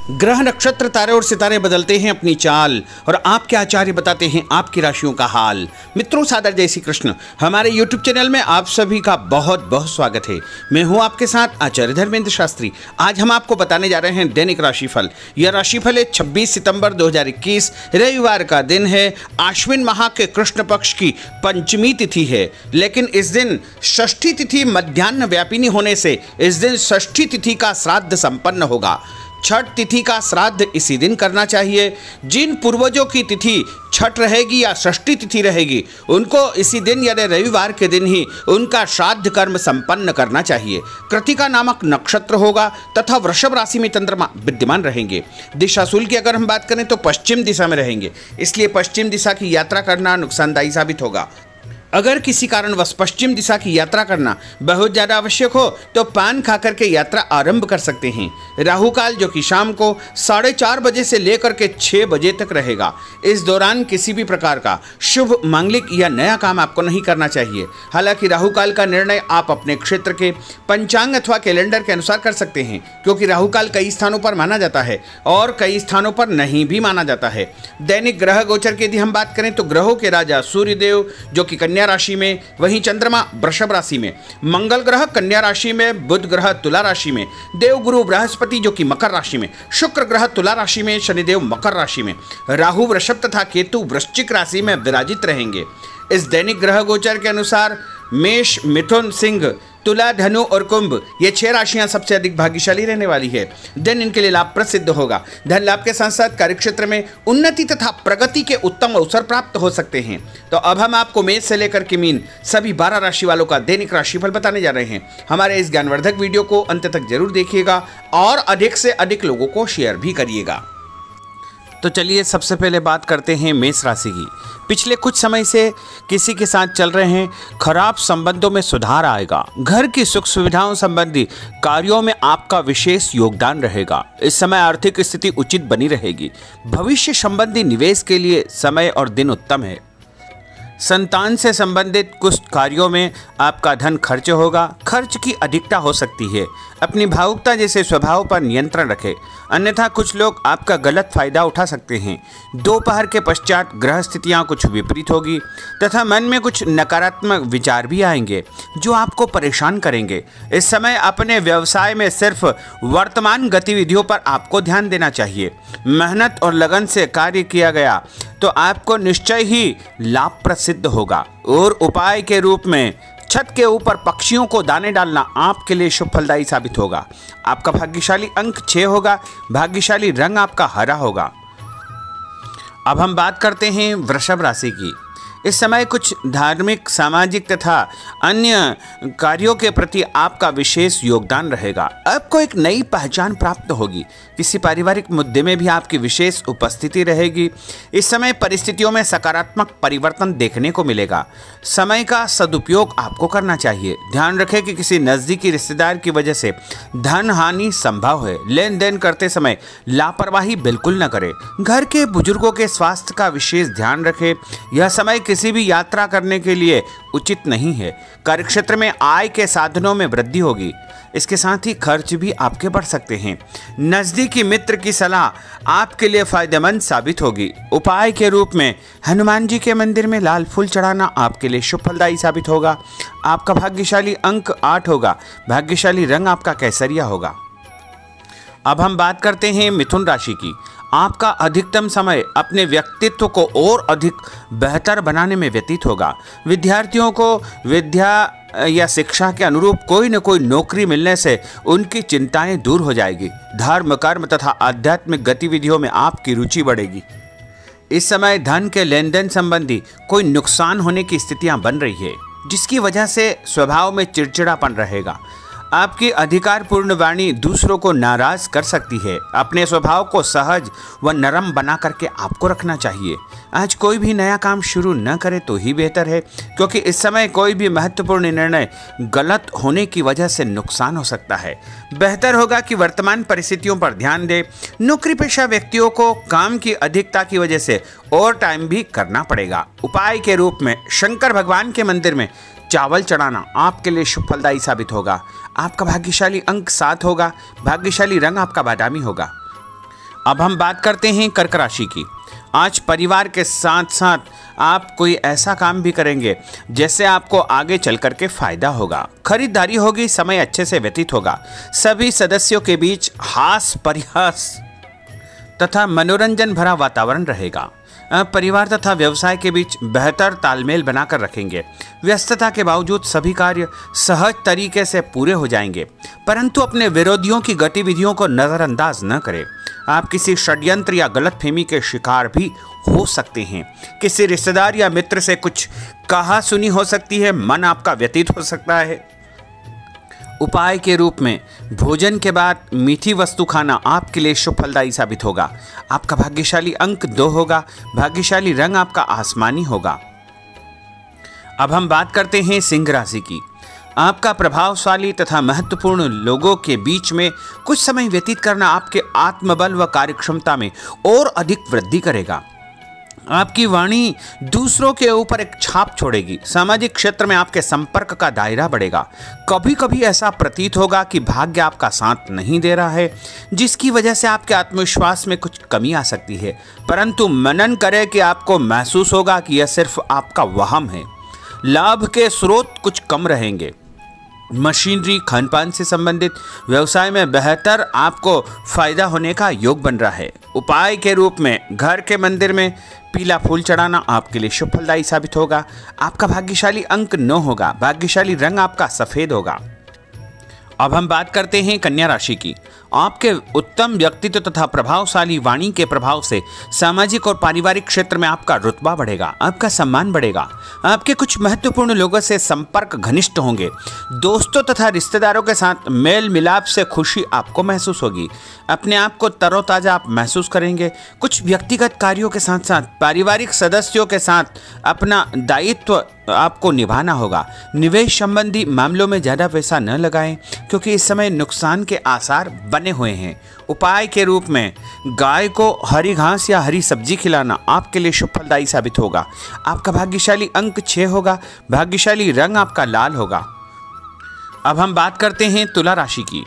ग्रह नक्षत्र तारे और सितारे बदलते हैं अपनी चाल और आपके आचार्य बताते हैं आपकी राशियों का हाल। मित्रों, सादर जय श्री कृष्ण। हमारे YouTube चैनल में आप सभी का बहुत बहुत स्वागत है। मैं हूं आपके साथ आचार्य धर्मेंद्र शास्त्री। आज हम आपको बताने जा रहे हैं दैनिक राशिफल। यह राशिफल है 26 सितंबर 2021 रविवार का दिन है। आश्विन माह के कृष्ण पक्ष की पंचमी तिथि है, लेकिन इस दिन षष्ठी तिथि मध्याह्न व्यापिनी होने से इस दिन षष्ठी तिथि का श्राद्ध संपन्न होगा। छठ तिथि का श्राद्ध इसी दिन करना चाहिए। जिन पूर्वजों की तिथि छठ रहेगी या षष्ठी तिथि रहेगी, उनको इसी दिन यानी रविवार के दिन ही उनका श्राद्ध कर्म संपन्न करना चाहिए। कृतिका नामक नक्षत्र होगा तथा वृषभ राशि में चंद्रमा विद्यमान रहेंगे। दिशाशूल की अगर हम बात करें तो पश्चिम दिशा में रहेंगे, इसलिए पश्चिम दिशा की यात्रा करना नुकसानदायी साबित होगा। अगर किसी कारणवश पश्चिम दिशा की यात्रा करना बहुत ज़्यादा आवश्यक हो तो पान खाकर के यात्रा आरंभ कर सकते हैं। राहु काल जो कि शाम को 4:30 बजे से लेकर के 6 बजे तक रहेगा। इस दौरान किसी भी प्रकार का शुभ मांगलिक या नया काम आपको नहीं करना चाहिए। हालांकि राहु काल का निर्णय आप अपने क्षेत्र के पंचांग अथवा कैलेंडर के अनुसार कर सकते हैं, क्योंकि राहु काल कई स्थानों पर माना जाता है और कई स्थानों पर नहीं भी माना जाता है। दैनिक ग्रह गोचर की यदि हम बात करें तो ग्रहों के राजा सूर्यदेव जो कि कन्या राशि में, वहीं चंद्रमा वृषभ राशि में, मंगल ग्रह कन्या राशि में, बुध ग्रह तुला राशि में, देवगुरु बृहस्पति जो कि मकर राशि में, शुक्र ग्रह तुला राशि में, शनिदेव मकर राशि में, राहु वृषभ तथा केतु वृश्चिक राशि में विराजित रहेंगे। इस दैनिक ग्रह गोचर के अनुसार मेष, मिथुन, सिंह, तुला, धनु और कुंभ ये 6 राशियां सबसे अधिक भाग्यशाली रहने वाली है। दिन इनके लिए लाभप्रद सिद्ध होगा। धन लाभ के साथ साथ कार्यक्षेत्र में उन्नति तथा प्रगति के उत्तम अवसर प्राप्त हो सकते हैं। तो अब हम आपको मेष से लेकर के मीन सभी 12 राशि वालों का दैनिक राशिफल बताने जा रहे हैं। हमारे इस ज्ञानवर्धक वीडियो को अंत तक जरूर देखिएगा और अधिक से अधिक लोगों को शेयर भी करिएगा। तो चलिए सबसे पहले बात करते हैं मेष राशि की। पिछले कुछ समय से किसी के साथ चल रहे हैं खराब संबंधों में सुधार आएगा। घर की सुख सुविधाओं संबंधी कार्यों में आपका विशेष योगदान रहेगा। इस समय आर्थिक स्थिति उचित बनी रहेगी। भविष्य संबंधी निवेश के लिए समय और दिन उत्तम है। संतान से संबंधित कुछ कार्यों में आपका धन खर्च होगा। खर्च की अधिकता हो सकती है। अपनी भावुकता जैसे स्वभाव पर नियंत्रण रखें, अन्यथा कुछ लोग आपका गलत फायदा उठा सकते हैं। दोपहर के पश्चात ग्रह स्थितियाँ कुछ विपरीत होगी तथा मन में कुछ नकारात्मक विचार भी आएंगे जो आपको परेशान करेंगे। इस समय अपने व्यवसाय में सिर्फ वर्तमान गतिविधियों पर आपको ध्यान देना चाहिए। मेहनत और लगन से कार्य किया गया तो आपको निश्चय ही लाभ प्रसिद्ध होगा। और उपाय के रूप में छत के ऊपर पक्षियों को दाने डालना आपके लिए शुभ फलदायी साबित होगा। आपका भाग्यशाली अंक 6 होगा। भाग्यशाली रंग आपका हरा होगा। अब हम बात करते हैं वृषभ राशि की। इस समय कुछ धार्मिक, सामाजिक तथा अन्य कार्यों के प्रति आपका विशेष योगदान रहेगा। आपको एक नई पहचान प्राप्त होगी। किसी पारिवारिक मुद्दे में भी आपकी विशेष उपस्थिति रहेगी। इस समय परिस्थितियों में सकारात्मक परिवर्तन देखने को मिलेगा। समय का सदुपयोग आपको करना चाहिए। ध्यान रखें कि किसी नज़दीकी रिश्तेदार की वजह से धन हानि संभव है। लेन देन करते समय लापरवाही बिल्कुल न करें। घर के बुजुर्गों के स्वास्थ्य का विशेष ध्यान रखें। यह समय किसी भी यात्रा करने के लिए उचित नहीं है। कार्यक्षेत्र में आय के साधनों में वृद्धि होगी। इसके साथ ही खर्च भी आपके बढ़ सकते हैं। नज़दीकी मित्र की सलाह आपके लिए फायदेमंद साबित होगी। उपाय के रूप में हनुमान जी के मंदिर में लाल फूल चढ़ाना आपके लिए शुभ फलदायी साबित होगा। आपका भाग्यशाली अंक 8 होगा। भाग्यशाली रंग आपका केसरिया होगा। अब हम बात करते हैं मिथुन राशि की। आपका अधिकतम समय अपने व्यक्तित्व को और अधिक बेहतर बनाने में व्यतीत होगा। विद्यार्थियों को विद्या या शिक्षा के अनुरूप कोई न कोई नौकरी मिलने से उनकी चिंताएं दूर हो जाएगी। धर्म, कर्म तथा आध्यात्मिक गतिविधियों में आपकी रुचि बढ़ेगी। इस समय धन के लेन देन संबंधी कोई नुकसान होने की स्थितियां बन रही है, जिसकी वजह से स्वभाव में चिड़चिड़ापन रहेगा। आपकी अधिकारपूर्ण वाणी दूसरों को नाराज कर सकती है। अपने स्वभाव को सहज व नरम बना करके आपको रखना चाहिए। आज कोई भी नया काम शुरू न करे तो ही बेहतर है, क्योंकि इस समय कोई भी महत्वपूर्ण निर्णय गलत होने की वजह से नुकसान हो सकता है। बेहतर होगा कि वर्तमान परिस्थितियों पर ध्यान दें। नौकरी पेशा व्यक्तियों को काम की अधिकता की वजह से ओवर टाइम भी करना पड़ेगा। उपाय के रूप में शंकर भगवान के मंदिर में चावल चढ़ाना आपके लिए शुभ फलदायी साबित होगा। आपका भाग्यशाली अंक 7 होगा। भाग्यशाली रंग आपका बादामी होगा। अब हम बात करते हैं कर्क राशि की। आज परिवार के साथ साथ आप कोई ऐसा काम भी करेंगे जिससे आपको आगे चल कर के फायदा होगा। खरीदारी होगी, समय अच्छे से व्यतीत होगा। सभी सदस्यों के बीच हास परिहास तथा मनोरंजन भरा वातावरण रहेगा। परिवार तथा व्यवसाय के बीच बेहतर तालमेल बनाकर रखेंगे। व्यस्तता के बावजूद सभी कार्य सहज तरीके से पूरे हो जाएंगे, परंतु अपने विरोधियों की गतिविधियों को नज़रअंदाज न करें। आप किसी षड्यंत्र या गलतफहमी के शिकार भी हो सकते हैं। किसी रिश्तेदार या मित्र से कुछ कहा सुनी हो सकती है, मन आपका व्यतीत हो सकता है। उपाय के रूप में भोजन के बाद मीठी वस्तु खाना आपके लिए शुभ फलदायी साबित होगा। आपका भाग्यशाली अंक 2 होगा। भाग्यशाली रंग आपका आसमानी होगा। अब हम बात करते हैं सिंह राशि की। आपका प्रभावशाली तथा महत्वपूर्ण लोगों के बीच में कुछ समय व्यतीत करना आपके आत्मबल व कार्यक्षमता में और अधिक वृद्धि करेगा। आपकी वाणी दूसरों के ऊपर एक छाप छोड़ेगी। सामाजिक क्षेत्र में आपके संपर्क का दायरा बढ़ेगा। कभी कभी ऐसा प्रतीत होगा कि भाग्य आपका साथ नहीं दे रहा है, जिसकी वजह से आपके आत्मविश्वास में कुछ कमी आ सकती है, परंतु मनन करें कि आपको महसूस होगा कि यह सिर्फ आपका वहम है। लाभ के स्रोत कुछ कम रहेंगे। मशीनरी, खानपान से संबंधित व्यवसाय में बेहतर आपको फायदा होने का योग बन रहा है। उपाय के रूप में घर के मंदिर में पीला फूल चढ़ाना आपके लिए शुभ फलदायी साबित होगा। आपका भाग्यशाली अंक 9 होगा। भाग्यशाली रंग आपका सफेद होगा। अब हम बात करते हैं कन्या राशि की। आपके उत्तम व्यक्तित्व तथा प्रभावशाली वाणी के प्रभाव से सामाजिक और पारिवारिक क्षेत्र में आपका रुतबा बढ़ेगा, आपका सम्मान बढ़ेगा। आपके कुछ महत्वपूर्ण लोगों से संपर्क घनिष्ठ होंगे। दोस्तों तथा रिश्तेदारों के साथ मेल मिलाप से खुशी आपको महसूस होगी। अपने आप को तरोताजा आप महसूस करेंगे। कुछ व्यक्तिगत कार्यों के साथ साथ पारिवारिक सदस्यों के साथ अपना दायित्व आपको निभाना होगा। निवेश संबंधी मामलों में ज़्यादा पैसा न लगाएं, क्योंकि इस समय नुकसान के आसार बने हुए हैं। उपाय के रूप में गाय को हरी घास या हरी सब्जी खिलाना आपके लिए शुभ फलदायी साबित होगा। आपका भाग्यशाली अंक 6 होगा। भाग्यशाली रंग आपका लाल होगा। अब हम बात करते हैं तुला राशि की।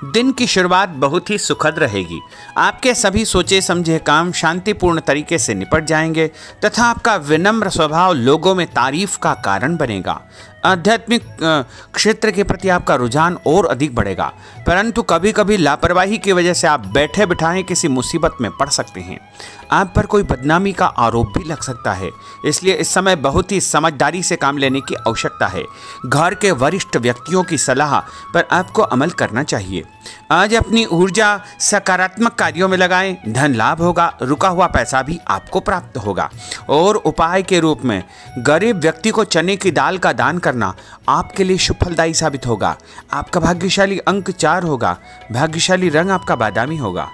दिन की शुरुआत बहुत ही सुखद रहेगी। आपके सभी सोचे समझे काम शांतिपूर्ण तरीके से निपट जाएंगे तथा आपका विनम्र स्वभाव लोगों में तारीफ का कारण बनेगा। आध्यात्मिक क्षेत्र के प्रति आपका रुझान और अधिक बढ़ेगा, परंतु कभी कभी लापरवाही की वजह से आप बैठे बिठाए किसी मुसीबत में पड़ सकते हैं। आप पर कोई बदनामी का आरोप भी लग सकता है, इसलिए इस समय बहुत ही समझदारी से काम लेने की आवश्यकता है। घर के वरिष्ठ व्यक्तियों की सलाह पर आपको अमल करना चाहिए। आज अपनी ऊर्जा सकारात्मक कार्यों में लगाएं। धन लाभ होगा। रुका हुआ पैसा भी आपको प्राप्त होगा। और उपाय के रूप में गरीब व्यक्ति को चने की दाल का दान करना आपके लिए शुभ फलदायी साबित होगा। आपका भाग्यशाली अंक 4 होगा। भाग्यशाली रंग आपका बादामी होगा।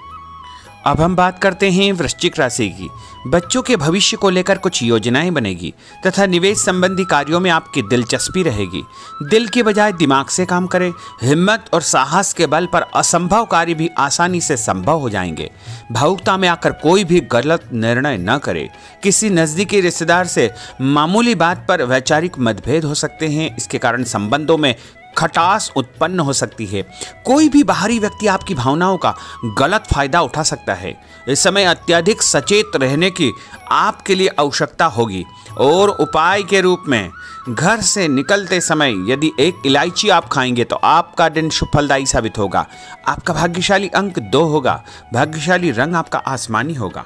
अब हम बात करते हैं वृश्चिक राशि की। बच्चों के भविष्य को लेकर कुछ योजनाएं बनेगी तथा निवेश संबंधी कार्यों में आपकी दिलचस्पी रहेगी। दिल की बजाय दिमाग से काम करें। हिम्मत और साहस के बल पर असंभव कार्य भी आसानी से संभव हो जाएंगे। भावुकता में आकर कोई भी गलत निर्णय न करें। किसी नज़दीकी रिश्तेदार से मामूली बात पर वैचारिक मतभेद हो सकते हैं। इसके कारण संबंधों में खटास उत्पन्न हो सकती है। कोई भी बाहरी व्यक्ति आपकी भावनाओं का गलत फायदा उठा सकता है। इस समय अत्यधिक सचेत रहने की आपके लिए आवश्यकता होगी। और उपाय के रूप में घर से निकलते समय यदि एक इलायची आप खाएंगे तो आपका दिन शुभ फलदायी साबित होगा। आपका भाग्यशाली अंक 2 होगा। भाग्यशाली रंग आपका आसमानी होगा।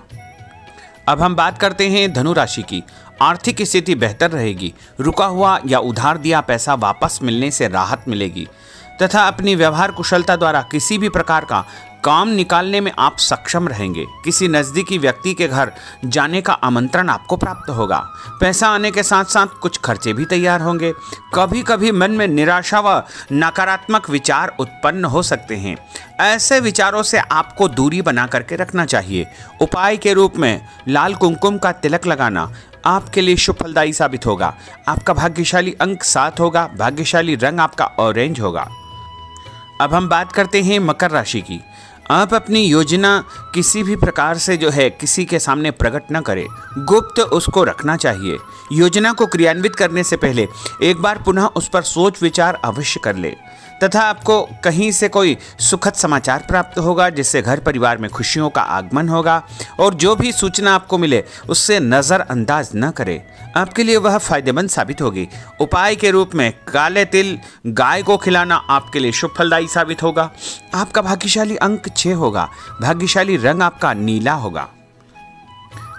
अब हम बात करते हैं धनु राशि की। आर्थिक स्थिति बेहतर रहेगी। रुका हुआ या उधार दिया पैसा वापस मिलने से राहत मिलेगी तथा अपनी व्यवहार कुशलता द्वारा किसी भी प्रकार का काम निकालने में आप सक्षम रहेंगे। किसी नज़दीकी व्यक्ति के घर जाने का आमंत्रण आपको प्राप्त होगा। पैसा आने के साथ साथ कुछ खर्चे भी तैयार होंगे। कभी कभी मन में निराशा व नकारात्मक विचार उत्पन्न हो सकते हैं। ऐसे विचारों से आपको दूरी बना करके रखना चाहिए। उपाय के रूप में लाल कुमकुम का तिलक लगाना आपके लिए शुभ फलदायी साबित होगा। आपका भाग्यशाली अंक 7 होगा। भाग्यशाली रंग आपका ऑरेंज होगा। अब हम बात करते हैं मकर राशि की। आप अपनी योजना किसी भी प्रकार से किसी के सामने प्रकट न करें। गुप्त उसको रखना चाहिए। योजना को क्रियान्वित करने से पहले एक बार पुनः उस पर सोच विचार अवश्य कर ले, तथा आपको कहीं से कोई सुखद समाचार प्राप्त होगा जिससे घर परिवार में खुशियों का आगमन होगा। और जो भी सूचना आपको मिले उससे नज़रअंदाज न करें, आपके लिए वह फायदेमंद साबित होगी। उपाय के रूप में काले तिल गाय को खिलाना आपके लिए शुभ फलदायी साबित होगा। आपका भाग्यशाली अंक 6 होगा। भाग्यशाली रंग आपका नीला होगा।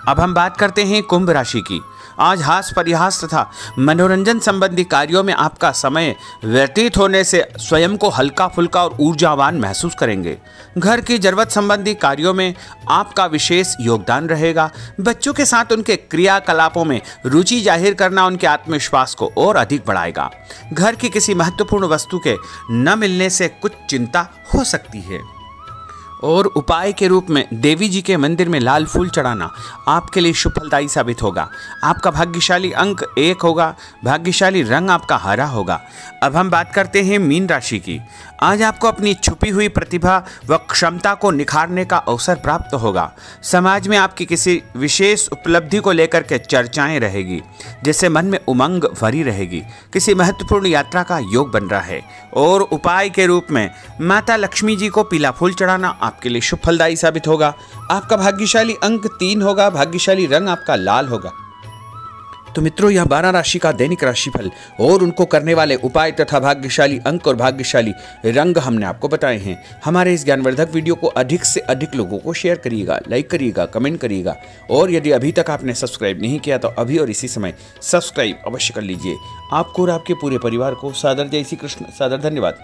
अब हम बात करते हैं कुंभ राशि की। आज हास परिहास तथा मनोरंजन संबंधी कार्यों में आपका समय व्यतीत होने से स्वयं को हल्का फुल्का और ऊर्जावान महसूस करेंगे। घर की जरूरत संबंधी कार्यों में आपका विशेष योगदान रहेगा। बच्चों के साथ उनके क्रियाकलापों में रुचि जाहिर करना उनके आत्मविश्वास को और अधिक बढ़ाएगा। घर की किसी महत्वपूर्ण वस्तु के न मिलने से कुछ चिंता हो सकती है। और उपाय के रूप में देवी जी के मंदिर में लाल फूल चढ़ाना आपके लिए शुभ फलदायी साबित होगा। आपका भाग्यशाली अंक 1 होगा। भाग्यशाली रंग आपका हरा होगा। अब हम बात करते हैं मीन राशि की। आज आपको अपनी छुपी हुई प्रतिभा व क्षमता को निखारने का अवसर प्राप्त होगा। समाज में आपकी किसी विशेष उपलब्धि को लेकर के चर्चाएं रहेगी, जिससे मन में उमंग भरी रहेगी। किसी महत्वपूर्ण यात्रा का योग बन रहा है। और उपाय के रूप में माता लक्ष्मी जी को पीला फूल चढ़ाना आपके लिए शुभ फलदायी साबित होगा। आपका भाग्यशाली अंक 3 होगा। भाग्यशाली रंग आपका लाल होगा। तो मित्रों, यह 12 राशि का दैनिक राशिफल और उनको करने वाले उपाय तथा भाग्यशाली अंक और भाग्यशाली रंग हमने आपको बताए हैं। हमारे इस ज्ञानवर्धक वीडियो को अधिक से अधिक लोगों को शेयर करिएगा, लाइक करिएगा, कमेंट करिएगा। और यदि अभी तक आपने सब्सक्राइब नहीं किया तो अभी और इसी समय सब्सक्राइब अवश्य कर लीजिए। आपको और आपके पूरे परिवार को सादर जय श्री कृष्ण, सादर धन्यवाद।